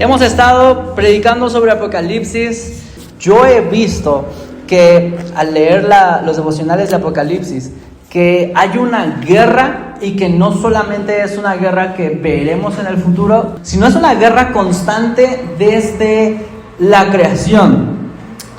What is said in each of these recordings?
Hemos estado predicando sobre Apocalipsis. Yo he visto que al leer los devocionales de Apocalipsis, que hay una guerra y que no solamente es una guerra que veremos en el futuro, sino es una guerra constante desde la creación.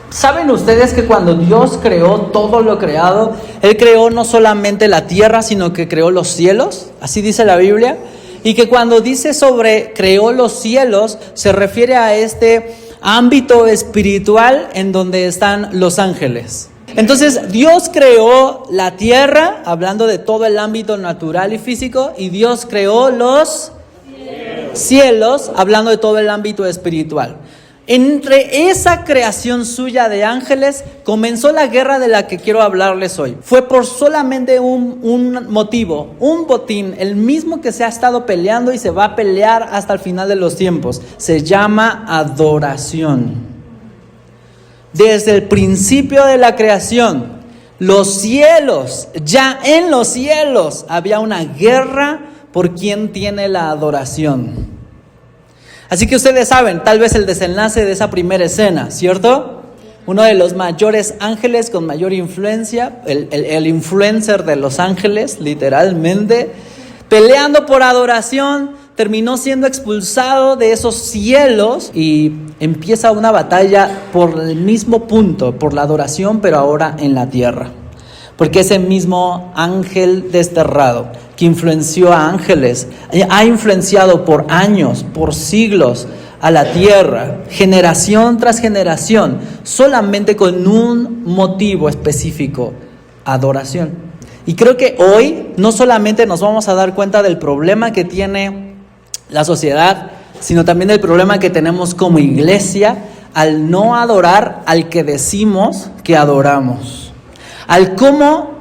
¿Saben ustedes que cuando Dios creó todo lo creado, Él creó no solamente la tierra, sino que creó los cielos? Así dice la Biblia. Y que cuando dice sobre creó los cielos, se refiere a este ámbito espiritual en donde están los ángeles. Entonces Dios creó la tierra, hablando de todo el ámbito natural y físico, y Dios creó los cielos, hablando de todo el ámbito espiritual. Entre esa creación suya de ángeles comenzó la guerra de la que quiero hablarles hoy. Fue por solamente un motivo, un botín, el mismo que se ha estado peleando y se va a pelear hasta el final de los tiempos. Se llama adoración. Desde el principio de la creación, los cielos, ya en los cielos, había una guerra por quien tiene la adoración. Así que ustedes saben, tal vez el desenlace de esa primera escena, ¿cierto? Uno de los mayores ángeles con mayor influencia, el influencer de los ángeles, literalmente, peleando por adoración, terminó siendo expulsado de esos cielos y empieza una batalla por el mismo punto, por la adoración, pero ahora en la tierra. Porque ese mismo ángel desterrado que influenció a ángeles, ha influenciado por años, por siglos a la tierra, generación tras generación, solamente con un motivo específico: adoración. Y creo que hoy no solamente nos vamos a dar cuenta del problema que tiene la sociedad, sino también del problema que tenemos como iglesia al no adorar al que decimos que adoramos. Al cómo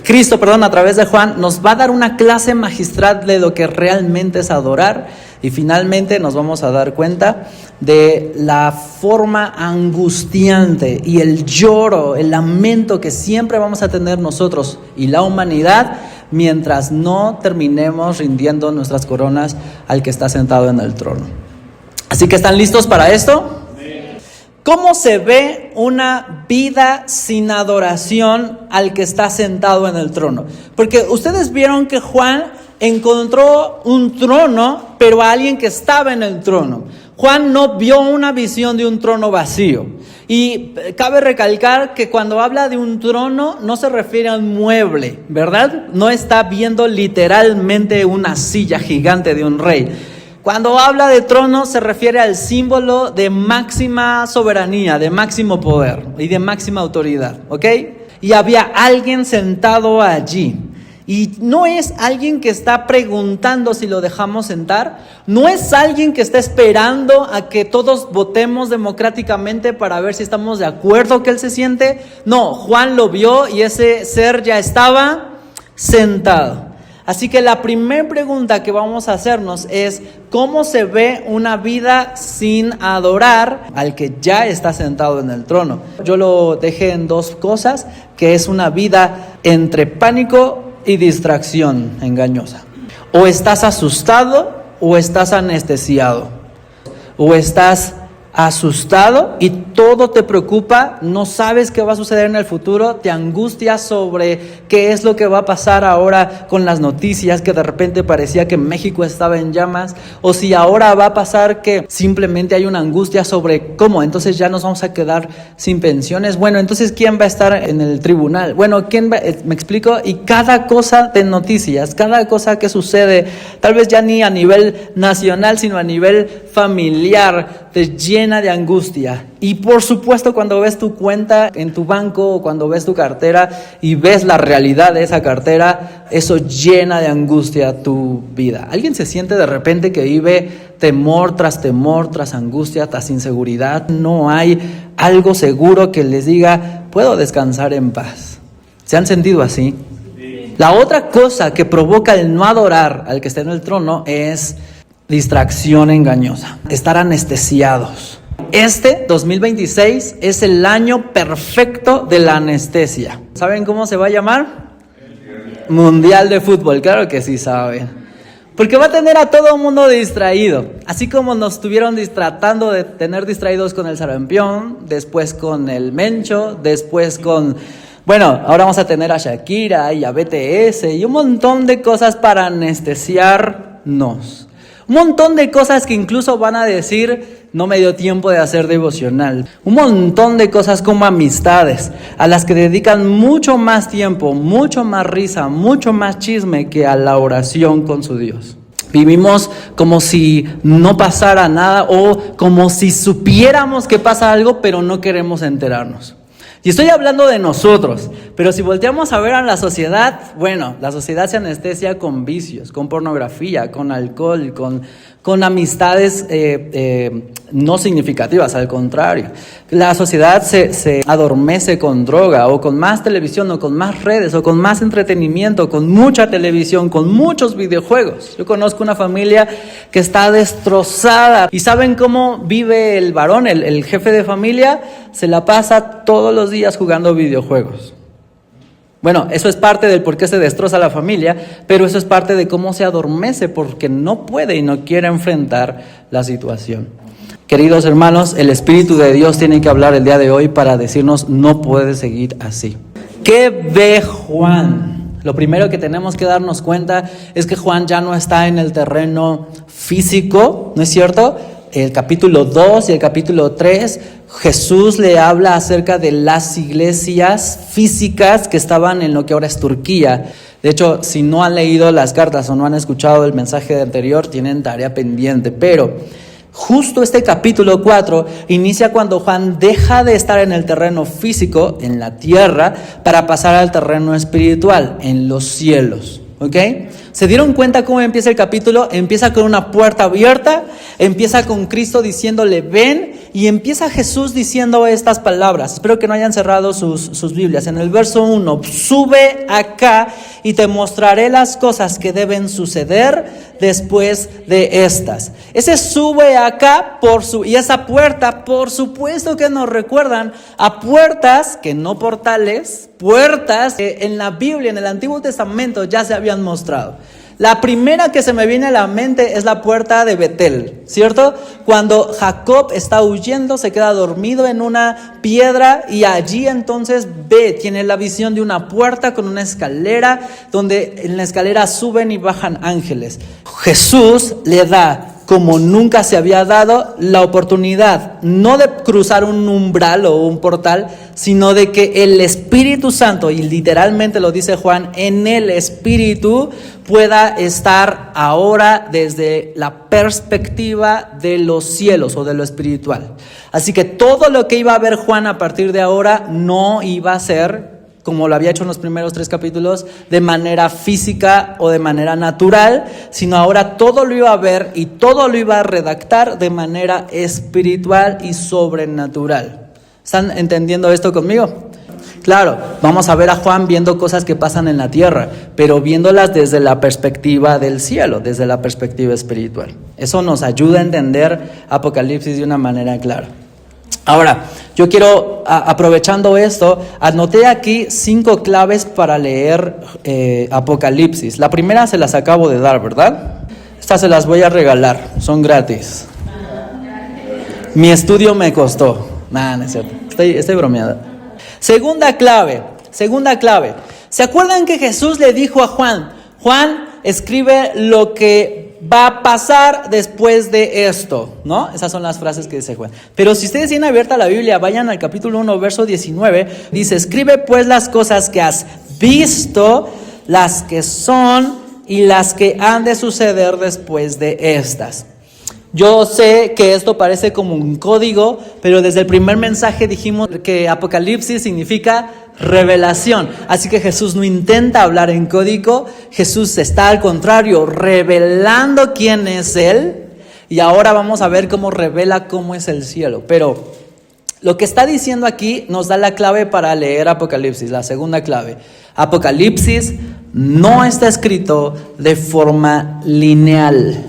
Cristo, a través de Juan, nos va a dar una clase magistral de lo que realmente es adorar. Y finalmente nos vamos a dar cuenta de la forma angustiante y el lloro, el lamento que siempre vamos a tener nosotros y la humanidad mientras no terminemos rindiendo nuestras coronas al que está sentado en el trono. Así que, ¿están listos para esto? ¿Cómo se ve una vida sin adoración al que está sentado en el trono? Porque ustedes vieron que Juan encontró un trono, pero a alguien que estaba en el trono. Juan no vio una visión de un trono vacío. Y cabe recalcar que cuando habla de un trono no se refiere a un mueble, ¿verdad? No está viendo literalmente una silla gigante de un rey. Cuando habla de trono se refiere al símbolo de máxima soberanía, de máximo poder y de máxima autoridad, ¿ok? Y había alguien sentado allí. Y no es alguien que está preguntando si lo dejamos sentar. No es alguien que está esperando a que todos votemos democráticamente para ver si estamos de acuerdo que él se siente. No, Juan lo vio y ese ser ya estaba sentado. Así que la primera pregunta que vamos a hacernos es: ¿cómo se ve una vida sin adorar al que ya está sentado en el trono? Yo lo dejé en dos cosas, que es una vida entre pánico y distracción engañosa. O estás asustado o estás anestesiado. O estás asustado y todo te preocupa, no sabes qué va a suceder en el futuro, te angustias sobre qué es lo que va a pasar ahora con las noticias, que de repente parecía que México estaba en llamas, o si ahora va a pasar que simplemente hay una angustia sobre cómo, entonces ya nos vamos a quedar sin pensiones. Bueno, entonces ¿quién va a estar en el tribunal? Bueno, ¿quién va? ¿Me explico? Y cada cosa de noticias, cada cosa que sucede, tal vez ya ni a nivel nacional, sino a nivel familiar, te llena de angustia. Y por supuesto, cuando ves tu cuenta en tu banco o cuando ves tu cartera y ves la realidad de esa cartera, eso llena de angustia tu vida. ¿Alguien se siente de repente que vive temor, tras angustia, tras inseguridad? No hay algo seguro que les diga, puedo descansar en paz. ¿Se han sentido así? Sí. La otra cosa que provoca el no adorar al que está en el trono es distracción engañosa, estar anestesiados. Este 2026 es el año perfecto de la anestesia. ¿Saben cómo se va a llamar? Mundial de fútbol, claro que sí saben. Porque va a tener a todo el mundo distraído. Así como nos estuvieron tratando de tener distraídos con el sarampión, después con el mencho, después con... Bueno, ahora vamos a tener a Shakira y a BTS y un montón de cosas para anestesiarnos. Un montón de cosas que incluso van a decir, no me dio tiempo de hacer devocional. Un montón de cosas como amistades, a las que dedican mucho más tiempo, mucho más risa, mucho más chisme que a la oración con su Dios. Vivimos como si no pasara nada o como si supiéramos que pasa algo, pero no queremos enterarnos. Y estoy hablando de nosotros, pero si volteamos a ver a la sociedad, bueno, la sociedad se anestesia con vicios, con pornografía, con alcohol, con amistades no significativas, al contrario. La sociedad se adormece con droga o con más televisión o con más redes o con más entretenimiento, con mucha televisión, con muchos videojuegos. Yo conozco una familia que está destrozada y ¿saben cómo vive el varón, el jefe de familia? Se la pasa todos los días jugando videojuegos. Bueno, eso es parte del por qué se destroza la familia, pero eso es parte de cómo se adormece porque no puede y no quiere enfrentar la situación. Queridos hermanos, el Espíritu de Dios tiene que hablar el día de hoy para decirnos, no puede seguir así. ¿Qué ve Juan? Lo primero que tenemos que darnos cuenta es que Juan ya no está en el terreno físico, ¿no es cierto? El capítulo 2 y el capítulo 3, Jesús le habla acerca de las iglesias físicas que estaban en lo que ahora es Turquía. De hecho, si no han leído las cartas o no han escuchado el mensaje anterior, tienen tarea pendiente. Pero justo este capítulo 4 inicia cuando Juan deja de estar en el terreno físico, en la tierra, para pasar al terreno espiritual, en los cielos. ¿Ok? ¿Se dieron cuenta cómo empieza el capítulo? Empieza con una puerta abierta, empieza con Cristo diciéndole ven y empieza Jesús diciendo estas palabras. Espero que no hayan cerrado sus Biblias. En el verso 1, sube acá y te mostraré las cosas que deben suceder después de estas. Ese sube acá y esa puerta, por supuesto que nos recuerdan a puertas que no portales, puertas que en la Biblia, en el Antiguo Testamento ya se habían mostrado. La primera que se me viene a la mente es la puerta de Betel, ¿cierto? Cuando Jacob está huyendo, se queda dormido en una piedra y allí entonces tiene la visión de una puerta con una escalera, donde en la escalera suben y bajan ángeles. Jesús le da, como nunca se había dado, la oportunidad no de cruzar un umbral o un portal, sino de que el Espíritu Santo, y literalmente lo dice Juan, en el Espíritu pueda estar ahora desde la perspectiva de los cielos o de lo espiritual. Así que todo lo que iba a ver Juan a partir de ahora no iba a ser, como lo había hecho en los primeros 3 capítulos, de manera física o de manera natural, sino ahora todo lo iba a ver y todo lo iba a redactar de manera espiritual y sobrenatural. ¿Están entendiendo esto conmigo? Claro, vamos a ver a Juan viendo cosas que pasan en la tierra, pero viéndolas desde la perspectiva del cielo, desde la perspectiva espiritual. Eso nos ayuda a entender Apocalipsis de una manera clara. Ahora, yo quiero, aprovechando esto, anoté aquí 5 claves para leer Apocalipsis. La primera se las acabo de dar, ¿verdad? Estas se las voy a regalar, son gratis. Mi estudio me costó. No es cierto, estoy bromeando. Segunda clave. ¿Se acuerdan que Jesús le dijo a Juan, escribe lo que va a pasar después de esto, ¿no? Esas son las frases que dice Juan. Pero si ustedes tienen abierta la Biblia, vayan al capítulo 1, verso 19. Dice, escribe pues las cosas que has visto, las que son y las que han de suceder después de estas. Yo sé que esto parece como un código, pero desde el primer mensaje dijimos que Apocalipsis significa revelación. Así que Jesús no intenta hablar en código, Jesús está al contrario revelando quién es Él. Y ahora vamos a ver cómo revela cómo es el cielo. Pero lo que está diciendo aquí nos da la clave para leer Apocalipsis, la segunda clave. Apocalipsis no está escrito de forma lineal.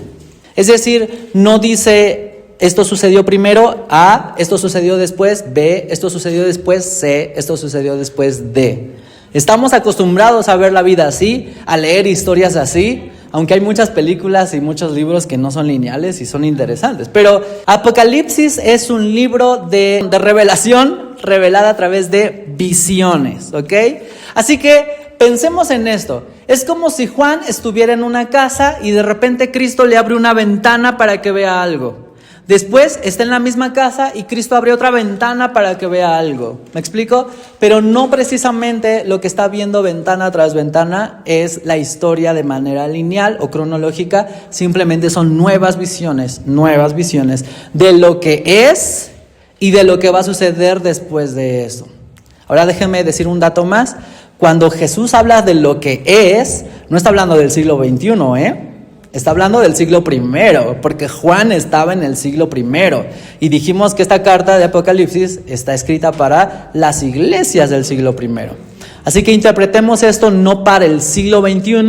Es decir, no dice esto sucedió primero A, esto sucedió después B, esto sucedió después C, esto sucedió después D. Estamos acostumbrados a ver la vida así, a leer historias así, aunque hay muchas películas y muchos libros que no son lineales y son interesantes. Pero Apocalipsis es un libro de revelación revelada a través de visiones, ¿ok? Así que pensemos en esto. Es como si Juan estuviera en una casa y de repente Cristo le abre una ventana para que vea algo. Después está en la misma casa y Cristo abre otra ventana para que vea algo. ¿Me explico? Pero no precisamente lo que está viendo ventana tras ventana es la historia de manera lineal o cronológica. Simplemente son nuevas visiones de lo que es y de lo que va a suceder después de eso. Ahora déjenme decir un dato más. Cuando Jesús habla de lo que es, no está hablando del siglo XXI, Está hablando del siglo I, porque Juan estaba en el siglo I. Y dijimos que esta carta de Apocalipsis está escrita para las iglesias del siglo I. Así que interpretemos esto no para el siglo XXI,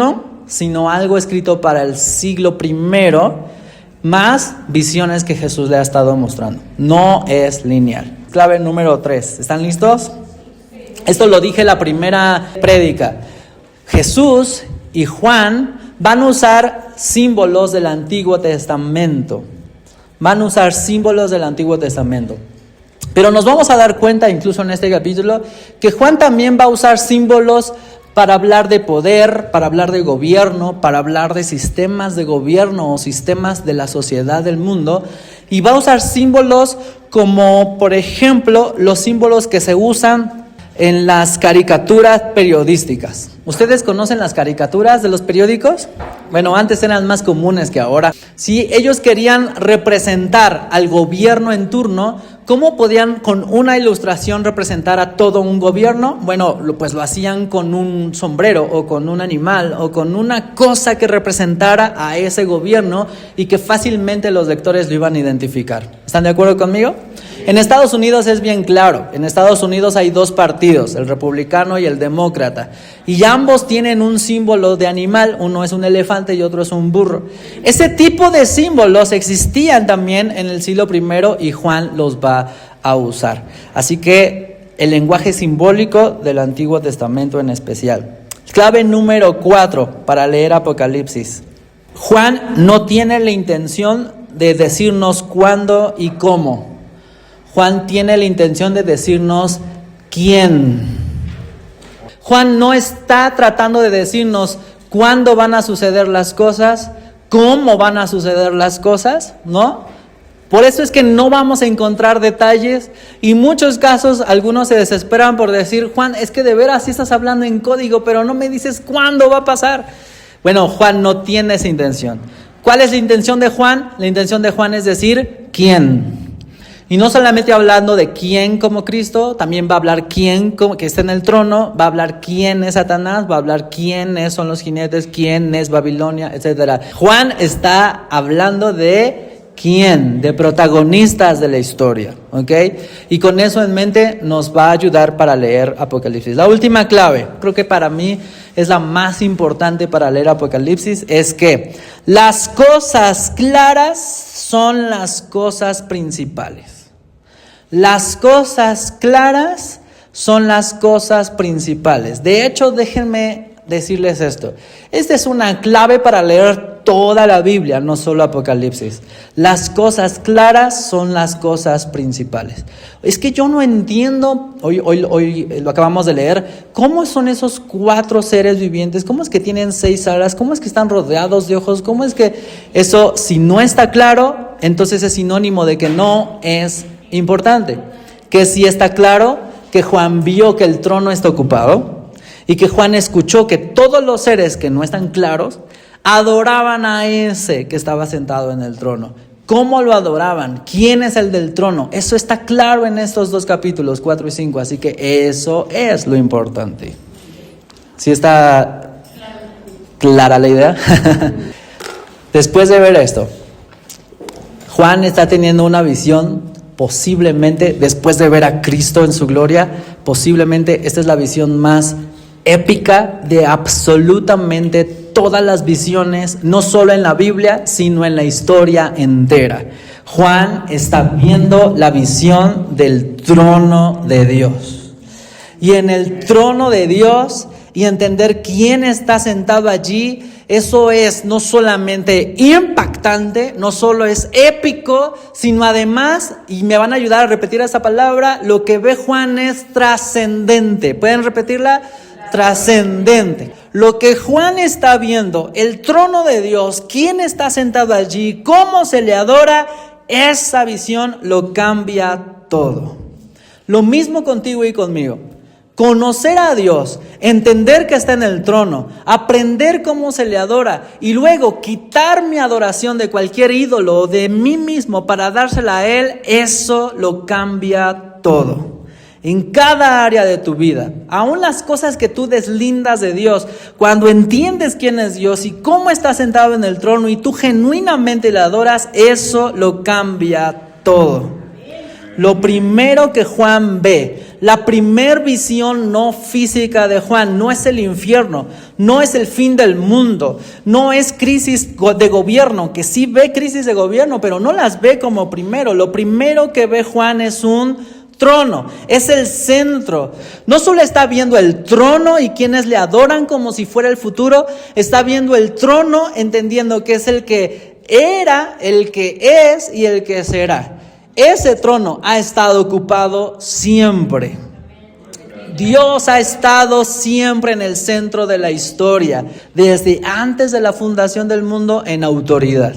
sino algo escrito para el siglo I, más visiones que Jesús le ha estado mostrando. No es lineal. Clave número 3. ¿Están listos? Esto lo dije en la primera prédica. Jesús y Juan van a usar símbolos del Antiguo Testamento. Pero nos vamos a dar cuenta, incluso en este capítulo, que Juan también va a usar símbolos para hablar de poder, para hablar de gobierno, para hablar de sistemas de gobierno o sistemas de la sociedad del mundo. Y va a usar símbolos como, por ejemplo, los símbolos que se usan en las caricaturas periodísticas. ¿Ustedes conocen las caricaturas de los periódicos? Bueno, antes eran más comunes que ahora. Si ellos querían representar al gobierno en turno, ¿cómo podían con una ilustración representar a todo un gobierno? Bueno, pues lo hacían con un sombrero o con un animal o con una cosa que representara a ese gobierno y que fácilmente los lectores lo iban a identificar. ¿Están de acuerdo conmigo? En Estados Unidos es bien claro. En Estados Unidos hay dos partidos, el republicano y el demócrata. Y ambos tienen un símbolo de animal. Uno es un elefante y otro es un burro. Ese tipo de símbolos existían también en el siglo I y Juan los va a usar. Así que el lenguaje simbólico del Antiguo Testamento en especial. Clave número 4 para leer Apocalipsis. Juan no tiene la intención de decirnos cuándo y cómo. Juan tiene la intención de decirnos quién. Juan no está tratando de decirnos cuándo van a suceder las cosas, cómo van a suceder las cosas, ¿no? Por eso es que no vamos a encontrar detalles y en muchos casos algunos se desesperan por decir, Juan, es que de veras sí estás hablando en código, pero no me dices cuándo va a pasar. Bueno, Juan no tiene esa intención. ¿Cuál es la intención de Juan? La intención de Juan es decir, ¿quién? Y no solamente hablando de quién como Cristo, también va a hablar quién como que está en el trono, va a hablar quién es Satanás, va a hablar quiénes son los jinetes, quién es Babilonia, etc. Juan está hablando de quién, de protagonistas de la historia, ¿ok? Y con eso en mente nos va a ayudar para leer Apocalipsis. La última clave, creo que para mí es la más importante para leer Apocalipsis, es que las cosas claras son las cosas principales. Las cosas claras son las cosas principales. De hecho, déjenme decirles esto. Esta es una clave para leer toda la Biblia, no solo Apocalipsis. Las cosas claras son las cosas principales. Es que yo no entiendo, hoy lo acabamos de leer, ¿cómo son esos 4 seres vivientes? ¿Cómo es que tienen 6 alas? ¿Cómo es que están rodeados de ojos? ¿Cómo es que eso, si no está claro, entonces es sinónimo de que no es importante? Que sí está claro que Juan vio que el trono está ocupado y que Juan escuchó que todos los seres que no están claros adoraban a ese que estaba sentado en el trono. ¿Cómo lo adoraban? ¿Quién es el del trono? Eso está claro en estos 2 capítulos, 4 y 5, así que eso es lo importante. ¿Sí está clara la idea? Después de ver esto, Juan está teniendo una visión. Posiblemente, después de ver a Cristo en su gloria, posiblemente esta es la visión más épica de absolutamente todas las visiones, no solo en la Biblia, sino en la historia entera. Juan está viendo la visión del trono de Dios. Y en el trono de Dios, y entender quién está sentado allí, Eso es no solamente impactante, no solo es épico, sino además, y me van a ayudar a repetir esa palabra, lo que ve Juan es trascendente. ¿Pueden repetirla? Trascendente. Lo que Juan está viendo, el trono de Dios, quién está sentado allí, cómo se le adora, esa visión lo cambia todo. Lo mismo contigo y conmigo. Conocer a Dios, entender que está en el trono, aprender cómo se le adora y luego quitar mi adoración de cualquier ídolo o de mí mismo para dársela a Él, eso lo cambia todo. En cada área de tu vida, aún las cosas que tú deslindas de Dios, cuando entiendes quién es Dios y cómo está sentado en el trono y tú genuinamente le adoras, eso lo cambia todo. Lo primero que Juan ve, la primer visión no física de Juan, no es el infierno, no es el fin del mundo, no es crisis de gobierno, que sí ve crisis de gobierno, pero no las ve como primero. Lo primero que ve Juan es un trono, es el centro. No solo está viendo el trono y quienes le adoran como si fuera el futuro, está viendo el trono entendiendo que es el que era, el que es y el que será. Ese trono ha estado ocupado siempre. Dios ha estado siempre en el centro de la historia, desde antes de la fundación del mundo en autoridad.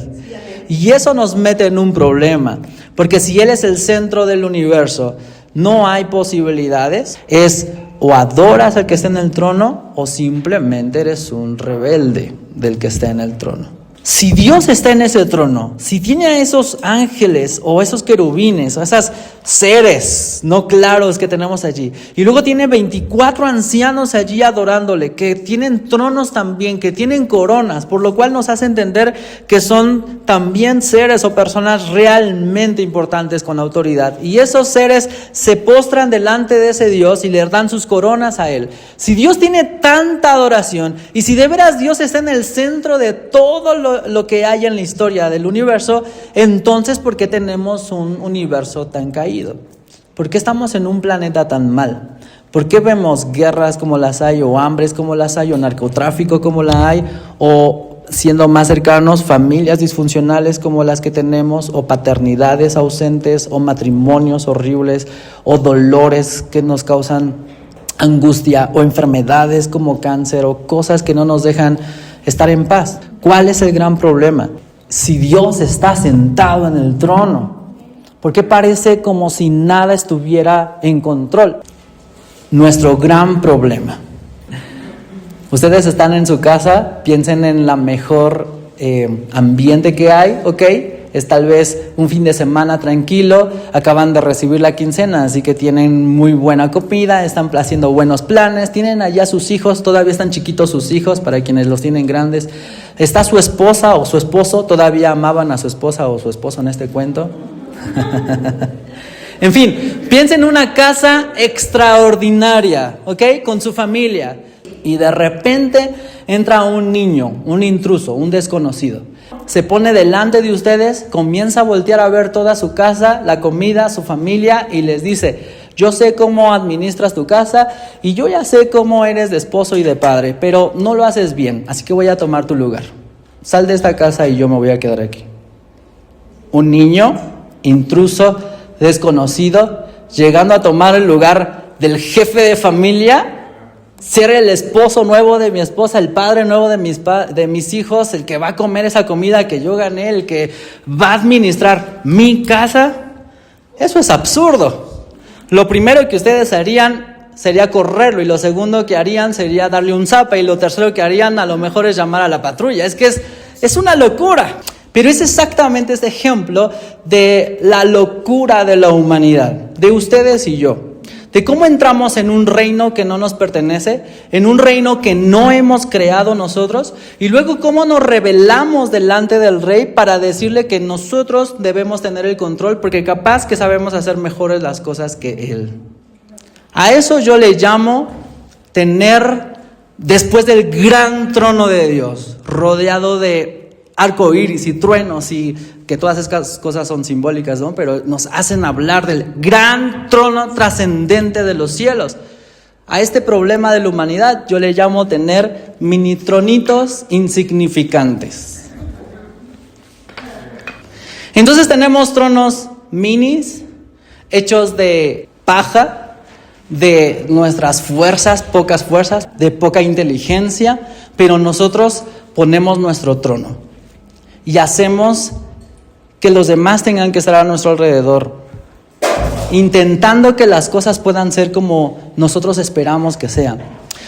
Y eso nos mete en un problema, porque si Él es el centro del universo, no hay posibilidades. Es o adoras al que está en el trono o simplemente eres un rebelde del que está en el trono. Si Dios está en ese trono, si tiene a esos ángeles o esos querubines o esos seres no claros que tenemos allí, y luego tiene 24 ancianos allí adorándole, que tienen tronos también, que tienen coronas, por lo cual nos hace entender que son también seres o personas realmente importantes con autoridad, y esos seres se postran delante de ese Dios y le dan sus coronas a Él. Si Dios tiene tanta adoración y si de veras Dios está en el centro de todo lo que hay en la historia del universo, entonces ¿por qué tenemos un universo tan caído? ¿Por qué estamos en un planeta tan mal? ¿Por qué vemos guerras como las hay, o hambres como las hay, o narcotráfico como la hay, o siendo más cercanos, familias disfuncionales como las que tenemos, o paternidades ausentes, o matrimonios horribles, o dolores que nos causan angustia, o enfermedades como cáncer, o cosas que no nos dejan estar en paz? ¿Cuál es el gran problema? Si Dios está sentado en el trono, ¿por qué parece como si nada estuviera en control? Nuestro gran problema. Ustedes están en su casa, piensen en la mejor ambiente que hay, ¿ok? Es tal vez un fin de semana tranquilo, acaban de recibir la quincena, así que tienen muy buena comida, están haciendo buenos planes, tienen allá sus hijos, todavía están chiquitos sus hijos, para quienes los tienen grandes. Está su esposa o su esposo, todavía amaban a su esposa o su esposo en este cuento. En fin, piensen en una casa extraordinaria, ¿ok? Con su familia. Y de repente entra un niño, un intruso, un desconocido. Se pone delante de ustedes, comienza a voltear a ver toda su casa, la comida, su familia, y les dice: yo sé cómo administras tu casa y yo ya sé cómo eres de esposo y de padre, pero no lo haces bien, así que voy a tomar tu lugar. Sal de esta casa y yo me voy a quedar aquí. Un niño, intruso, desconocido, llegando a tomar el lugar del jefe de familia, ser el esposo nuevo de mi esposa, el padre nuevo de mis hijos, el que va a comer esa comida que yo gané, el que va a administrar mi casa. Eso es absurdo. Lo primero que ustedes harían sería correrlo, y lo segundo que harían sería darle un zape, y lo tercero que harían a lo mejor es llamar a la patrulla. Es que es una locura. Pero es exactamente este ejemplo de la locura de la humanidad, de ustedes y yo. De cómo entramos en un reino que no nos pertenece, en un reino que no hemos creado nosotros, y luego cómo nos rebelamos delante del rey para decirle que nosotros debemos tener el control, porque capaz que sabemos hacer mejores las cosas que él. A eso yo le llamo tener, después del gran trono de Dios, rodeado de arco iris y truenos, y que todas esas cosas son simbólicas, ¿no? Pero nos hacen hablar del gran trono trascendente de los cielos. A este problema de la humanidad yo le llamo tener mini tronitos insignificantes. Entonces tenemos tronos minis, hechos de paja, de nuestras fuerzas, pocas fuerzas, de poca inteligencia, pero nosotros ponemos nuestro trono y hacemos que los demás tengan que estar a nuestro alrededor, intentando que las cosas puedan ser como nosotros esperamos que sean.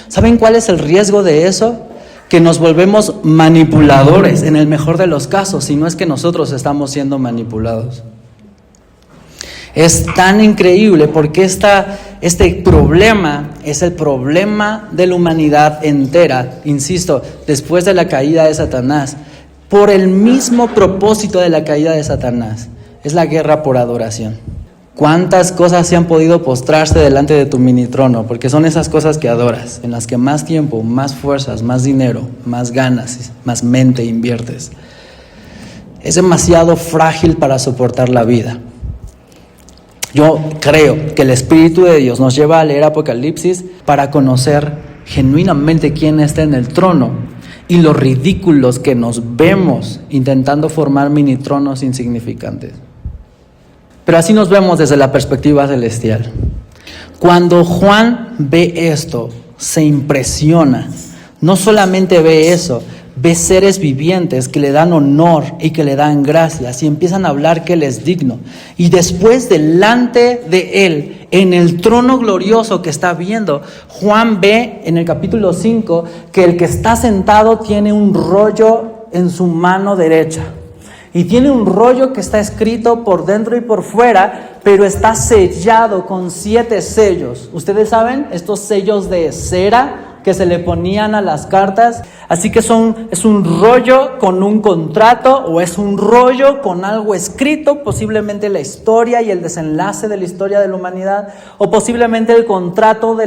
¿Saben cuál es el riesgo de eso? Que nos volvemos manipuladores, en el mejor de los casos, si no es que nosotros estamos siendo manipulados. Es tan increíble porque este problema es el problema de la humanidad entera, insisto, después de la caída de Satanás, por el mismo propósito de la caída de Satanás, es la guerra por adoración. ¿Cuántas cosas se han podido postrarse delante de tu mini trono? Porque son esas cosas que adoras, en las que más tiempo, más fuerzas, más dinero, más ganas, más mente inviertes. Es demasiado frágil para soportar la vida. Yo creo que el Espíritu de Dios nos lleva a leer Apocalipsis para conocer genuinamente quién está en el trono y los ridículos que nos vemos intentando formar mini tronos insignificantes. Pero así nos vemos desde la perspectiva celestial. Cuando Juan ve esto, se impresiona. No solamente ve eso, ve seres vivientes que le dan honor y que le dan gracias y empiezan a hablar que Él es digno. Y después delante de Él, en el trono glorioso que está viendo, Juan ve en el capítulo 5 que el que está sentado tiene un rollo en su mano derecha. Y tiene un rollo que está escrito por dentro y por fuera, pero está sellado con 7 sellos. Ustedes saben, estos sellos de cera que se le ponían a las cartas. Así que es un rollo con un contrato o es un rollo con algo escrito, posiblemente la historia y el desenlace de la historia de la humanidad, o posiblemente el contrato de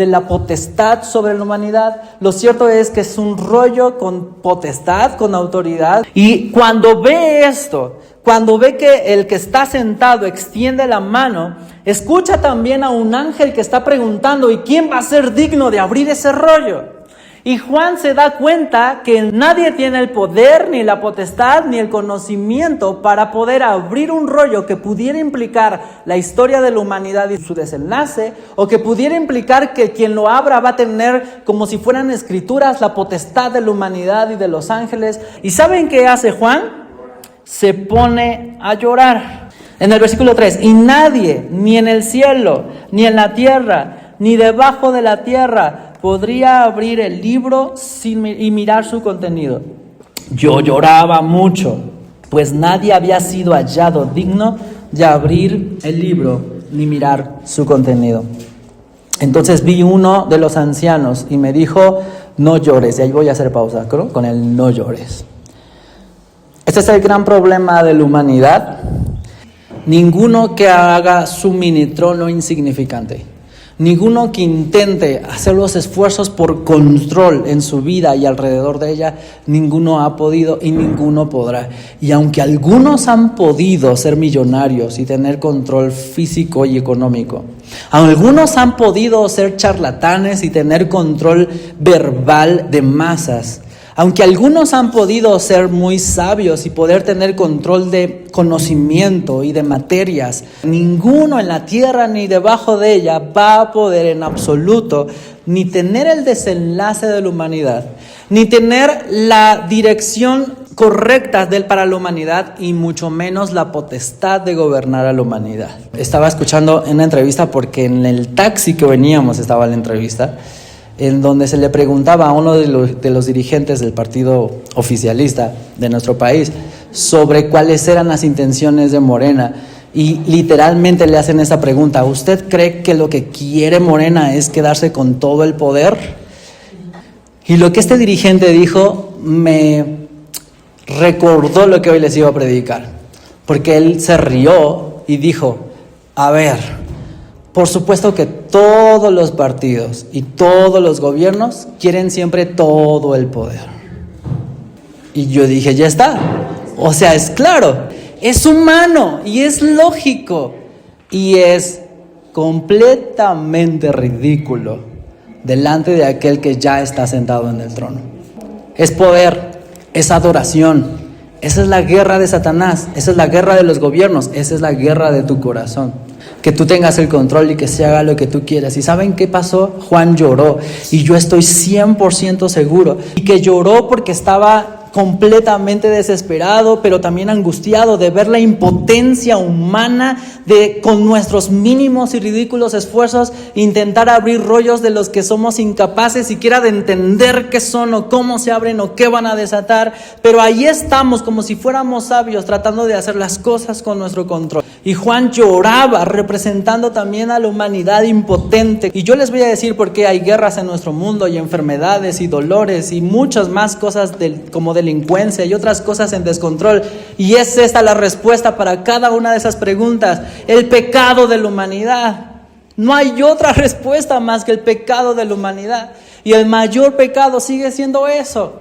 la potestad sobre la humanidad. Lo cierto es que es un rollo con potestad, con autoridad. Y cuando ve esto, cuando ve que el que está sentado extiende la mano, escucha también a un ángel que está preguntando: ¿y quién va a ser digno de abrir ese rollo? Y Juan se da cuenta que nadie tiene el poder, ni la potestad, ni el conocimiento para poder abrir un rollo que pudiera implicar la historia de la humanidad y su desenlace, o que pudiera implicar que quien lo abra va a tener, como si fueran escrituras, la potestad de la humanidad y de los ángeles. ¿Y saben qué hace Juan? Se pone a llorar. En el versículo 3, y nadie, ni en el cielo, ni en la tierra, ni debajo de la tierra, podría abrir el libro y mirar su contenido. Yo lloraba mucho, pues nadie había sido hallado digno de abrir el libro ni mirar su contenido. Entonces vi uno de los ancianos y me dijo: no llores. Y ahí voy a hacer pausa, ¿no? Con el no llores. Este es el gran problema de la humanidad. Ninguno que haga su mini trono insignificante. Ninguno que intente hacer los esfuerzos por control en su vida y alrededor de ella, ninguno ha podido y ninguno podrá. Y aunque algunos han podido ser millonarios y tener control físico y económico, algunos han podido ser charlatanes y tener control verbal de masas, aunque algunos han podido ser muy sabios y poder tener control de conocimiento y de materias, ninguno en la tierra ni debajo de ella va a poder en absoluto ni tener el desenlace de la humanidad, ni tener la dirección correcta para la humanidad, y mucho menos la potestad de gobernar a la humanidad. Estaba escuchando una entrevista, porque en el taxi que veníamos estaba la entrevista, en donde se le preguntaba a uno de los dirigentes del partido oficialista de nuestro país sobre cuáles eran las intenciones de Morena, y literalmente le hacen esta pregunta: ¿usted cree que lo que quiere Morena es quedarse con todo el poder? Y lo que este dirigente dijo me recordó lo que hoy les iba a predicar, porque él se rió y dijo: a ver, por supuesto que todos los partidos y todos los gobiernos quieren siempre todo el poder. Y yo dije: ya está. O sea, es claro, es humano y es lógico y es completamente ridículo delante de aquel que ya está sentado en el trono. Es poder, es adoración. Esa es la guerra de Satanás, esa es la guerra de los gobiernos, esa es la guerra de tu corazón. Que tú tengas el control y que se haga lo que tú quieras. ¿Y saben qué pasó? Juan lloró, y yo estoy 100% seguro. Y que lloró porque estaba completamente desesperado, pero también angustiado de ver la impotencia humana de, con nuestros mínimos y ridículos esfuerzos, intentar abrir rollos de los que somos incapaces siquiera de entender qué son o cómo se abren o qué van a desatar. Pero ahí estamos como si fuéramos sabios tratando de hacer las cosas con nuestro control. Y Juan lloraba representando también a la humanidad impotente. Y yo les voy a decir por qué hay guerras en nuestro mundo y enfermedades y dolores y muchas más cosas como delincuencia y otras cosas en descontrol. Y es esta la respuesta para cada una de esas preguntas: el pecado de la humanidad. No hay otra respuesta más que el pecado de la humanidad. Y el mayor pecado sigue siendo eso: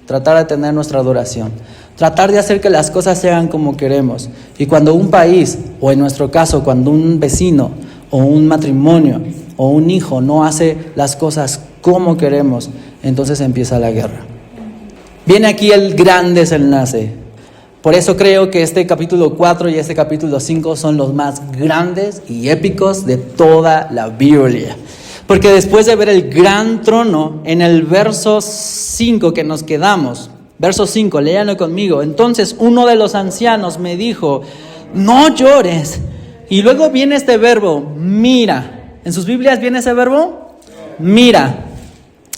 tratar de tener nuestra adoración, tratar de hacer que las cosas se hagan como queremos. Y cuando un país, o en nuestro caso, cuando un vecino, o un matrimonio, o un hijo no hace las cosas como queremos, entonces empieza la guerra. Viene aquí el gran desenlace. Por eso creo que este capítulo 4 y este capítulo 5 son los más grandes y épicos de toda la Biblia. Porque después de ver el gran trono, en el verso 5 que nos quedamos, verso 5, léanlo conmigo. Entonces uno de los ancianos me dijo: no llores. Y luego viene este verbo, mira. ¿En sus Biblias viene ese verbo? Mira.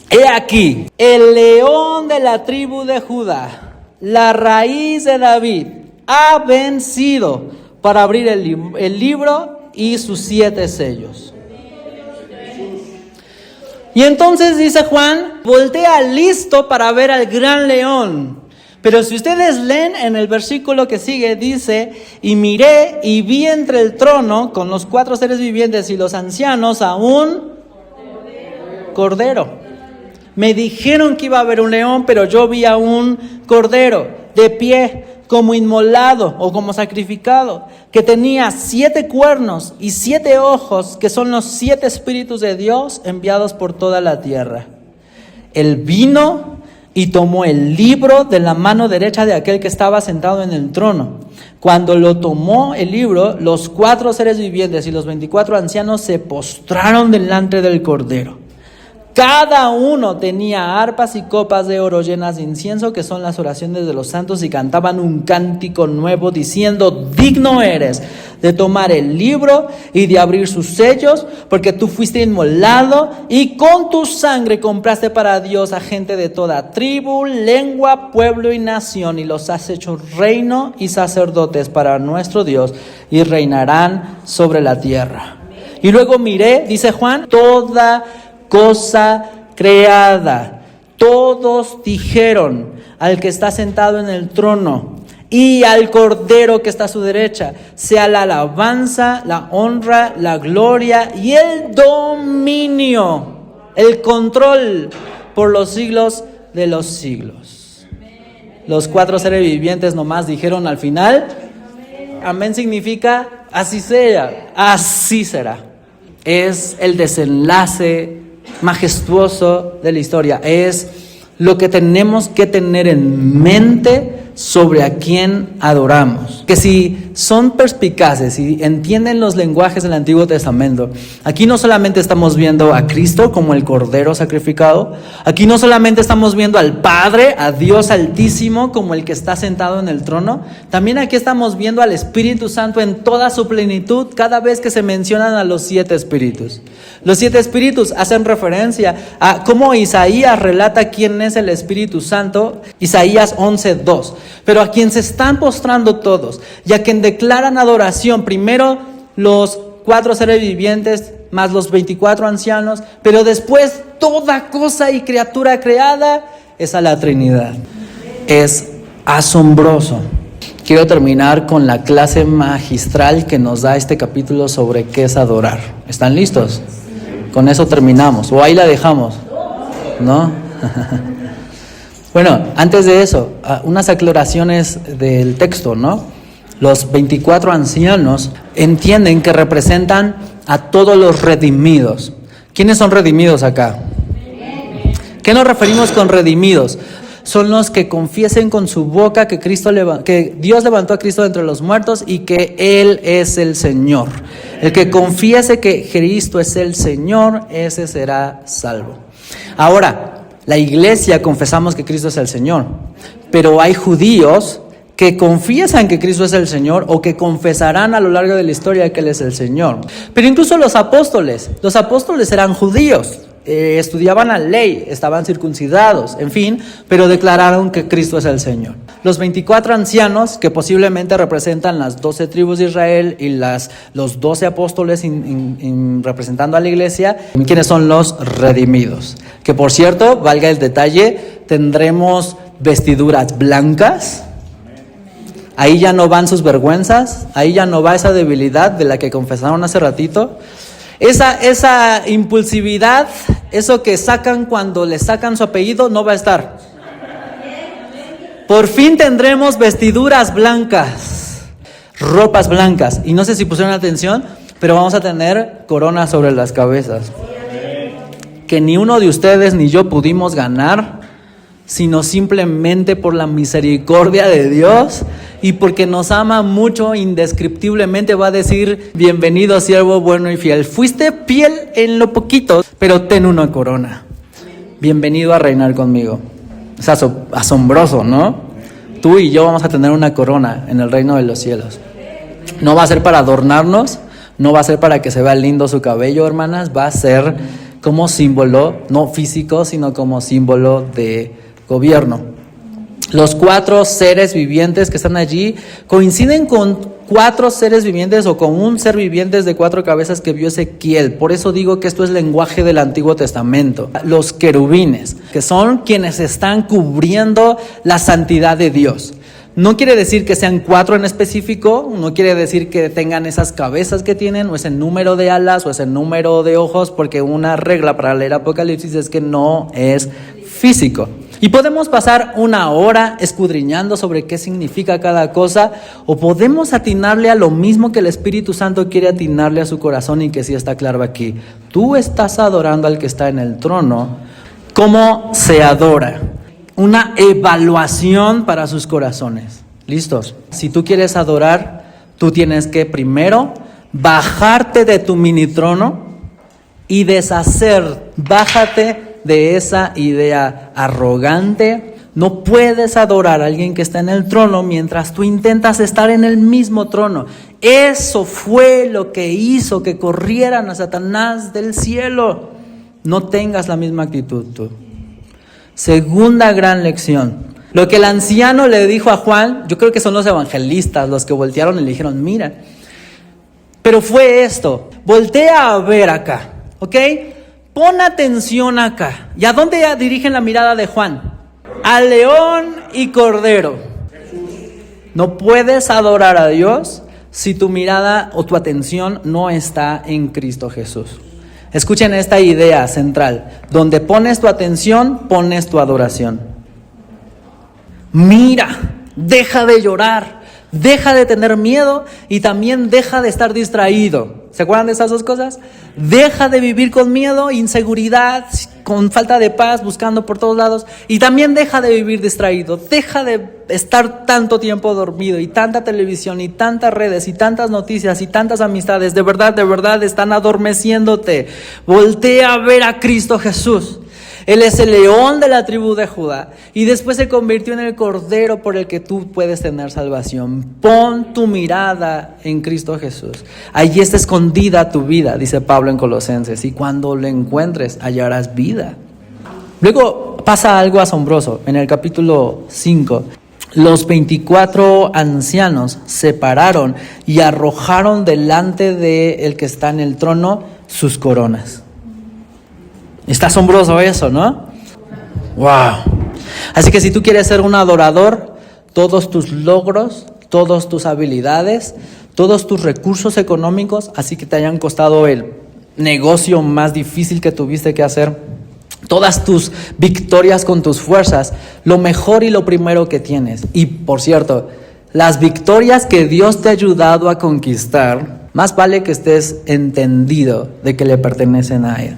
He aquí, el león de la tribu de Judá, la raíz de David, ha vencido para abrir el libro y sus 7 sellos. Y entonces dice Juan, voltea listo para ver al gran león. Pero si ustedes leen en el versículo que sigue, dice: y miré y vi entre el trono con los 4 seres vivientes y los ancianos a un cordero. Me dijeron que iba a haber un león, pero yo vi a un cordero de pie, como inmolado o como sacrificado, que tenía 7 cuernos y 7 ojos, que son los 7 espíritus de Dios enviados por toda la tierra. Él vino y tomó el libro de la mano derecha de aquel que estaba sentado en el trono. Cuando lo tomó el libro, los 4 seres vivientes y los 24 ancianos se postraron delante del cordero. Cada uno tenía arpas y copas de oro llenas de incienso, que son las oraciones de los santos, y cantaban un cántico nuevo diciendo: digno eres de tomar el libro y de abrir sus sellos, porque tú fuiste inmolado y con tu sangre compraste para Dios a gente de toda tribu, lengua, pueblo y nación, y los has hecho reino y sacerdotes para nuestro Dios, y reinarán sobre la tierra. Y luego miré, dice Juan, toda cosa creada. Todos dijeron al que está sentado en el trono y al cordero que está a su derecha: sea la alabanza, la honra, la gloria y el dominio, el control por los siglos de los siglos. Los 4 seres vivientes nomás dijeron al final: amén. Significa así sea, así será. Es el desenlace majestuoso de la historia. Es lo que tenemos que tener en mente sobre a quién adoramos. Que si son perspicaces y entienden los lenguajes del Antiguo Testamento, aquí no solamente estamos viendo a Cristo como el Cordero sacrificado, aquí no solamente estamos viendo al Padre, a Dios Altísimo como el que está sentado en el trono, también aquí estamos viendo al Espíritu Santo en toda su plenitud cada vez que se mencionan a los 7 espíritus. Los 7 espíritus hacen referencia a cómo Isaías relata quién es el Espíritu Santo, Isaías 11:2. Pero a quien se están postrando todos y a quien declaran adoración, primero los 4 seres vivientes más los 24 ancianos, pero después toda cosa y criatura creada, es a la Trinidad. Es asombroso. Quiero terminar con la clase magistral que nos da este capítulo sobre qué es adorar. ¿Están listos? Con eso terminamos. ¿O ahí la dejamos? ¿No? Bueno, antes de eso, unas aclaraciones del texto, ¿no? Los 24 ancianos entienden que representan a todos los redimidos. ¿Quiénes son redimidos acá? ¿Qué nos referimos con redimidos? Son los que confiesen con su boca que Dios levantó a Cristo de entre los muertos y que Él es el Señor. El que confiese que Cristo es el Señor, ese será salvo. Ahora, la iglesia confesamos que Cristo es el Señor, pero hay judíos que confiesan que Cristo es el Señor o que confesarán a lo largo de la historia que Él es el Señor. Pero incluso los apóstoles eran judíos. Estudiaban la ley, estaban circuncidados, en fin, pero declararon que Cristo es el Señor. Los 24 ancianos, que posiblemente representan las 12 tribus de Israel y los 12 apóstoles representando a la iglesia, ¿quiénes son los redimidos? Que por cierto, valga el detalle, tendremos vestiduras blancas. Ahí ya no van sus vergüenzas, ahí ya no va esa debilidad de la que confesaron hace ratito. Esa impulsividad, eso que sacan cuando le sacan su apellido, no va a estar. Por fin tendremos vestiduras blancas, ropas blancas. Y no sé si pusieron atención, pero vamos a tener coronas sobre las cabezas. Que ni uno de ustedes ni yo pudimos ganar, sino simplemente por la misericordia de Dios y porque nos ama mucho, indescriptiblemente va a decir: bienvenido siervo bueno y fiel, fuiste fiel en lo poquito, pero ten una corona, bienvenido a reinar conmigo. Es asombroso, ¿no? Tú y yo vamos a tener una corona en el reino de los cielos. No va a ser para adornarnos, no va a ser para que se vea lindo su cabello, hermanas, va a ser como símbolo, no físico, sino como símbolo de gobierno. Los 4 seres vivientes que están allí coinciden con 4 seres vivientes o con un ser viviente de 4 cabezas que vio Ezequiel. Por eso digo que esto es lenguaje del Antiguo Testamento. Los querubines, que son quienes están cubriendo la santidad de Dios. No quiere decir que sean 4 en específico, no quiere decir que tengan esas cabezas que tienen, o ese número de alas, o ese número de ojos, porque una regla para leer Apocalipsis es que no es físico. Y podemos pasar una hora escudriñando sobre qué significa cada cosa, o podemos atinarle a lo mismo que el Espíritu Santo quiere atinarle a su corazón y que sí está claro aquí. Tú estás adorando al que está en el trono. ¿Cómo se adora? Una evaluación para sus corazones. ¿Listos? Si tú quieres adorar, tú tienes que primero bajarte de tu mini trono y bájate de esa idea arrogante. No puedes adorar a alguien que está en el trono mientras tú intentas estar en el mismo trono. Eso fue lo que hizo que corrieran a Satanás del cielo. No tengas la misma actitud tú. Segunda gran lección. Lo que el anciano le dijo a Juan, yo creo que son los evangelistas los que voltearon y le dijeron: mira, pero fue esto, voltea a ver acá, ¿ok? Pon atención acá. ¿Y a dónde dirigen la mirada de Juan? Al león y cordero. No puedes adorar a Dios si tu mirada o tu atención no está en Cristo Jesús. Escuchen esta idea central. Donde pones tu atención, pones tu adoración. Mira, deja de llorar, deja de tener miedo y también deja de estar distraído. ¿Se acuerdan de esas dos cosas? Deja de vivir con miedo, inseguridad, con falta de paz, buscando por todos lados. Y también deja de vivir distraído. Deja de estar tanto tiempo dormido y tanta televisión y tantas redes y tantas noticias y tantas amistades. De verdad están adormeciéndote. Voltea a ver a Cristo Jesús. Él es el león de la tribu de Judá y después se convirtió en el cordero por el que tú puedes tener salvación. Pon tu mirada en Cristo Jesús. Allí está escondida tu vida, dice Pablo en Colosenses, y cuando lo encuentres hallarás vida. Luego pasa algo asombroso en el capítulo 5. Los 24 ancianos se pararon y arrojaron delante del que está en el trono sus coronas. Está asombroso eso, ¿no? ¡Wow! Así que si tú quieres ser un adorador, todos tus logros, todas tus habilidades, todos tus recursos económicos, así que te hayan costado el negocio más difícil que tuviste que hacer, todas tus victorias con tus fuerzas, lo mejor y lo primero que tienes. Y por cierto, las victorias que Dios te ha ayudado a conquistar, más vale que estés entendido de que le pertenecen a Él,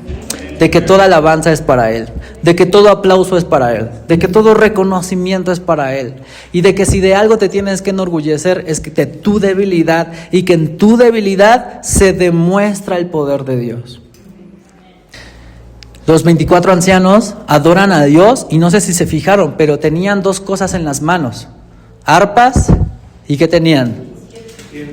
de que toda alabanza es para Él, de que todo aplauso es para Él, de que todo reconocimiento es para Él, y de que si de algo te tienes que enorgullecer es que de tu debilidad, y que en tu debilidad se demuestra el poder de Dios. Los 24 ancianos adoran a Dios, y no sé si se fijaron, pero tenían dos cosas en las manos: arpas, ¿y qué tenían?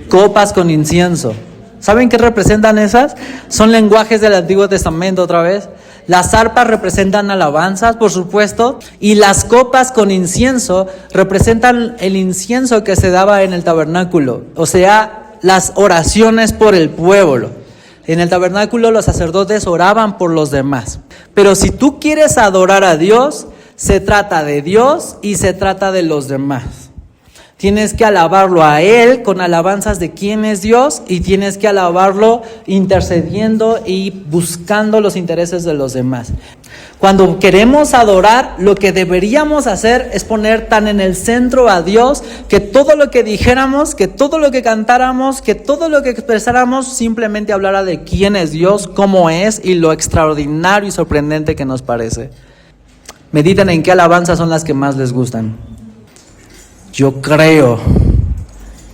Copas con incienso. ¿Saben qué representan esas? Son lenguajes del Antiguo Testamento otra vez. Las arpas representan alabanzas, por supuesto, y las copas con incienso representan el incienso que se daba en el tabernáculo, o sea, las oraciones por el pueblo. En el tabernáculo los sacerdotes oraban por los demás. Pero si tú quieres adorar a Dios, se trata de Dios y se trata de los demás. Tienes que alabarlo a Él con alabanzas de quién es Dios, y tienes que alabarlo intercediendo y buscando los intereses de los demás. Cuando queremos adorar, lo que deberíamos hacer es poner tan en el centro a Dios que todo lo que dijéramos, que todo lo que cantáramos, que todo lo que expresáramos simplemente hablara de quién es Dios, cómo es y lo extraordinario y sorprendente que nos parece. Mediten en qué alabanzas son las que más les gustan. Yo creo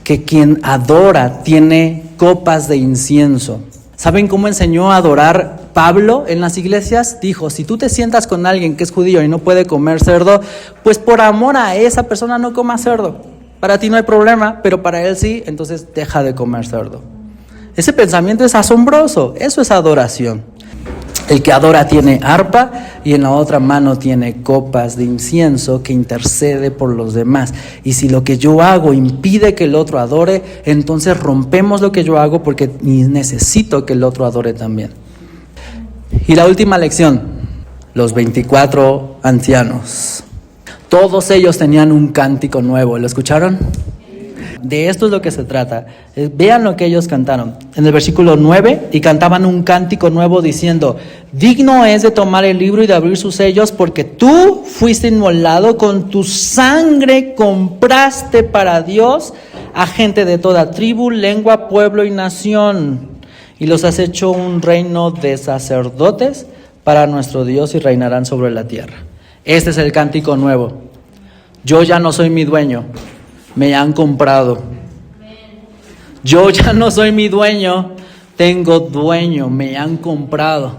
que quien adora tiene copas de incienso. ¿Saben cómo enseñó a adorar Pablo en las iglesias? Dijo: si tú te sientas con alguien que es judío y no puede comer cerdo, pues por amor a esa persona no comas cerdo. Para ti no hay problema, pero para él sí, entonces deja de comer cerdo. Ese pensamiento es asombroso, eso es adoración. El que adora tiene arpa y en la otra mano tiene copas de incienso que intercede por los demás. Y si lo que yo hago impide que el otro adore, entonces rompemos lo que yo hago porque necesito que el otro adore también. Y la última lección, los 24 ancianos. Todos ellos tenían un cántico nuevo, ¿lo escucharon? De esto es lo que se trata. Vean lo que ellos cantaron. En el versículo 9, y cantaban un cántico nuevo diciendo: digno es de tomar el libro y de abrir sus sellos, porque tú fuiste inmolado, con tu sangre compraste para Dios a gente de toda tribu, lengua, pueblo y nación, y los has hecho un reino de sacerdotes para nuestro Dios, y reinarán sobre la tierra. Este es el cántico nuevo. Yo ya no soy mi dueño, me han comprado. Yo ya no soy mi dueño, tengo dueño, me han comprado.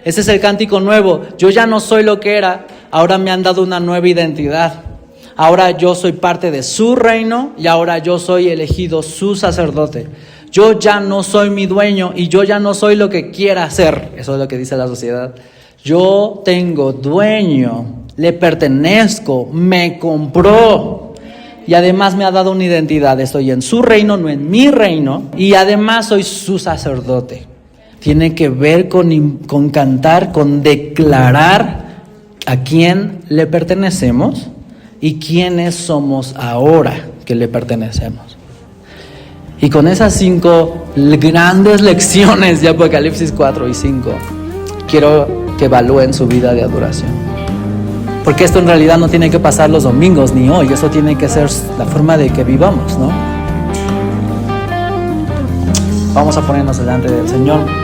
Ese es el cántico nuevo. Yo ya no soy lo que era, ahora me han dado una nueva identidad. Ahora yo soy parte de su reino y ahora yo soy elegido su sacerdote. Yo ya no soy mi dueño y yo ya no soy lo que quiera ser. Eso es lo que dice la sociedad. Yo tengo dueño, le pertenezco, me compró. Y además me ha dado una identidad. Estoy en su reino, no en mi reino. Y además soy su sacerdote. Tiene que ver con cantar, con declarar a quién le pertenecemos y quiénes somos ahora que le pertenecemos. Y con esas 5 grandes lecciones de Apocalipsis 4 y 5, quiero que evalúen su vida de adoración. Porque esto en realidad no tiene que pasar los domingos ni hoy, eso tiene que ser la forma de que vivamos, ¿no? Vamos a ponernos delante del Señor.